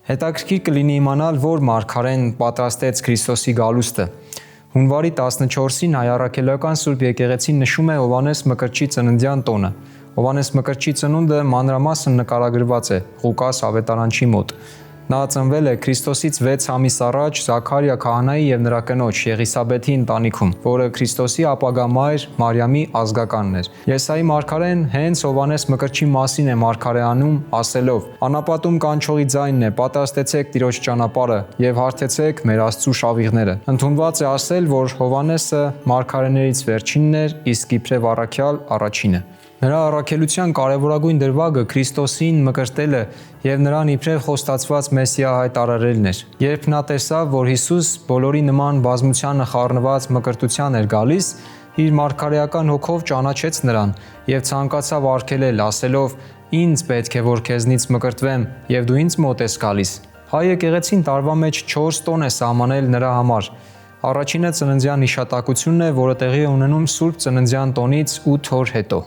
Հետաքրքիր կլինի իմանալ, որ մարգարեն պատրաստեց Քրիստոսի գալուստը։ Հունվարի 14-ին Հայ առաքելական Սուրբ եկեղեցին նշում է Հովհաննես Մկրտչի ծննդյան տոնը։ Հովհաննես Մկրտչի ծնունդը մանրամասն նկարագրված է Ղուկաս ավետարանչի մոտ։ Նա ծնվել է Քրիստոսից 6 ամիս առաջ Զաքարիա քահանայի եւ նրա կնոջ Եղիսաբեթի ընտանիքում, որը Քրիստոսի ապագա մայր Մարիամի ազգականն էր։ Եսայի մարգարեն հենց Հովհաննես Մկրտչի մասին է մարգարեանում, ասելով. «Անապատում կանչողի ձայնն է, պատրաստեցեք Տիրոջ ճանապարհը եւ հարթեցեք մեր Աստծու շավիղները»։ Ընդունված է ասել, որ Հովհաննեսը մարգարեներից վերջինն էր, իսկ իբրև առաքյալ առաջինը։ Նրա առաքելության կարևորագույն դրվագը Քրիստոսին մկրտելը եւ նրան իբրև խոստացված Մեսիա հայտարարելն էր։ Երբ նա տեսավ, որ Հիսուս բոլորի նման բազմությանը խառնված մկրտության էր գալիս, իր մարգարեական հոգով ճանաչեց նրան եւ ցանկացավ արգելել, ասելով. «Ինձ պետք է որ քեզնից մկրտվեմ եւ դու ինձ մոտ ես գալիս»։ Հայ եկեղեցին տարվա մեջ 4 տոն է սահմանել նրա համար։ Առաջինը ծննդյան հիշատակությունն է, որը տեղի է ունենում Սուրբ ծննդյան տոնից 8 օր հետո։